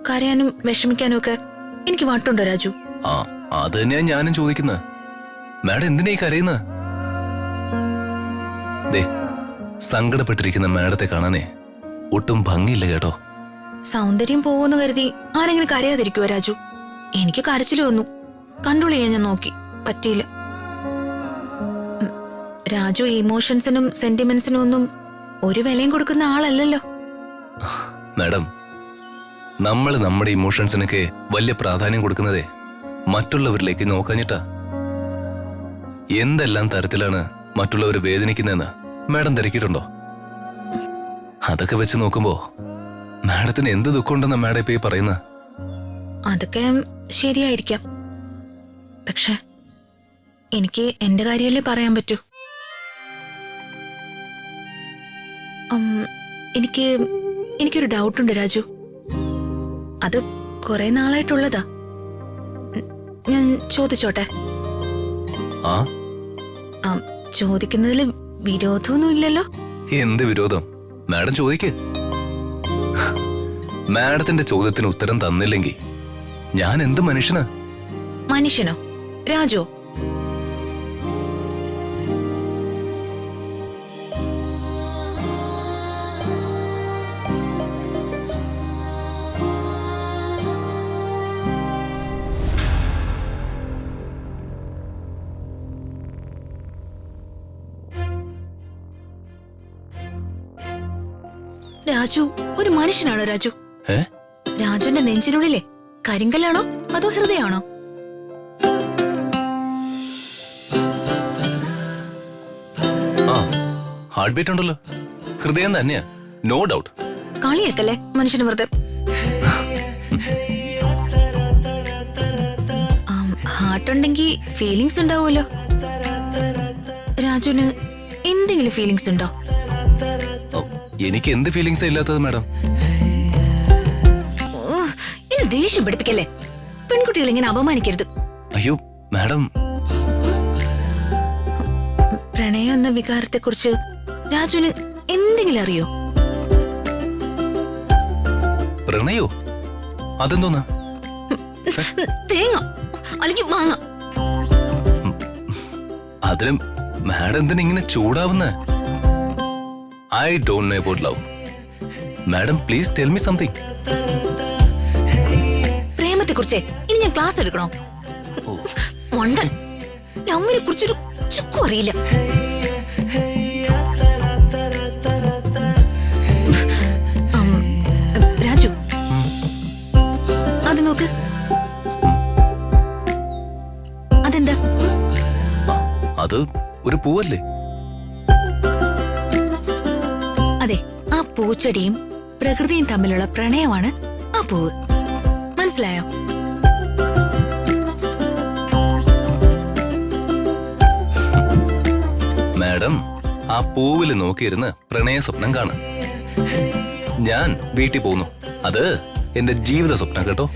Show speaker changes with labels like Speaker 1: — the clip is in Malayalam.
Speaker 1: കരയാനും വിഷമിക്കാനും ഒക്കെ എനിക്ക് വട്ടുണ്ടോ രാജു?
Speaker 2: ആ, അത് തന്നെയാ ഞാനും ചോദിക്കുന്നത്. മാഡം എന്തിനാ ഈ കരയുന്നത്? ദേ, സങ്കടപ്പെട്ടിരിക്കുന്ന മാഡത്തെ കാണാനേ ഒട്ടും ഭംഗിയില്ല കേട്ടോ.
Speaker 1: സൗന്ദര്യം പോവെന്ന് കരുതി ആരെങ്കിലും കരയാതിരിക്കുവോ രാജു? എനിക്ക് കരച്ചിൽ വന്നു. കൺട്രോൾ ചെയ്യാൻ ഞാൻ നോക്കി, പറ്റിയില്ല. രാജു ഇമോഷൻസിനും സെന്റിമെന്റ്സിനും ഒന്നും ഒരു വിലയും കൊടുക്കുന്ന ആളല്ലല്ലോ.
Speaker 2: മാഡം, നമ്മൾ നമ്മുടെ ഇമോഷൻസിനൊക്കെ വലിയ പ്രാധാന്യം കൊടുക്കുന്നതേ മറ്റുള്ളവരിലേക്ക് നോക്കാഞ്ഞിട്ടാ. എന്തെല്ലാം തരത്തിലാണ് മറ്റുള്ളവർ വേദനിക്കുന്നതെന്ന് മാഡം തിരക്കിയിട്ടുണ്ടോ? അതൊക്കെ വെച്ച് നോക്കുമ്പോ മാഡത്തിന് എന്ത് ദുഃഖമുണ്ടെന്നാ മാഡം ഇപ്പൊ ഈ പറയുന്നത്?
Speaker 1: അതൊക്കെ ശരിയായിരിക്കാം. പക്ഷെ എനിക്ക് എന്റെ കാര്യമല്ലേ പറയാൻ പറ്റൂ. എനിക്കൊരു ഡൗട്ടുണ്ട് രാജു. അത് കുറെ നാളായിട്ടുള്ളതാ. ഞാൻ ചോദിച്ചോട്ടെ? ചോദിക്കുന്നതിൽ വിരോധമൊന്നും ഇല്ലല്ലോ?
Speaker 2: എന്ത് വിരോധം? മാഡം ചോദിക്കേ. മാഡത്തിന്റെ ചോദ്യത്തിന് ഉത്തരം തന്നില്ലെങ്കിൽ ഞാൻ എന്ത് മനുഷ്യനാ?
Speaker 1: മനുഷ്യനോ രാജു? രാജു ഒരു മനുഷ്യനാണോ രാജു? രാജുവിന്റെ നെഞ്ചിനുള്ളിലെ കരിങ്കല്ലാണോ അതോ ഹൃദയമാണോ?
Speaker 2: ഹാർട്ട് ബീറ്റ് ഉണ്ടല്ലോ, ഹൃദയം തന്നെയാ, നോ ഡൗട്ട്.
Speaker 1: കളിയാക്കല്ലേ മനുഷ്യന് വെറുതെ. ഹാർട്ട് ഉണ്ടെങ്കിൽ ഫീലിങ്സ് ഉണ്ടാവുമല്ലോ. രാജുവിന് എന്തെങ്കിലും ഫീലിങ്സ് ഉണ്ടോ?
Speaker 2: എനിക്ക് എന്ത് ഫീലിങ്സാ ഇല്ലാത്തത് മാഡം?
Speaker 1: ദേഷ്യം പഠിപ്പിക്കല്ലേ. പെൺകുട്ടികൾ ഇങ്ങനെ അപമാനിക്കരുത്.
Speaker 2: അയ്യോ മാഡം,
Speaker 1: പ്രണയം എന്ന വികാരത്തെ കുറിച്ച് രാജുവിന് എന്തെങ്കിലും അറിയോ?
Speaker 2: പ്രണയോ? അതെന്തോന്നാ?
Speaker 1: തേങ്ങ അല്ലെങ്കിൽ മാങ്ങ.
Speaker 2: അതിലും മാഡം എന്തിനാ ഇങ്ങനെ ചൂടാവുന്ന? I don't know about love. Madam, please tell me something.
Speaker 1: പ്രേമത്തെ കുറിച്ച് ഇനി ഞാൻ ക്ലാസ് എടുക്കണോ? മണ്ടൻ, അവരെ കുറിച്ചൊരു ചുക്കും അറിയില്ല. രാജു, അത് നോക്ക്. അതെന്താ?
Speaker 2: അത് ഒരു പൂവല്ലേ?
Speaker 1: അതെ, ആ പൂച്ചെടിയും പ്രകൃതിയും തമ്മിലുള്ള പ്രണയമാണ് ആ പൂവ്. മനസ്സിലായോ?
Speaker 2: മാഡം, ആ പൂവില് നോക്കിയിരുന്ന് പ്രണയ സ്വപ്നം കാണാം. ഞാൻ വീട്ടിൽ പോകുന്നു. അത് എന്റെ ജീവിത സ്വപ്നം കേട്ടോ.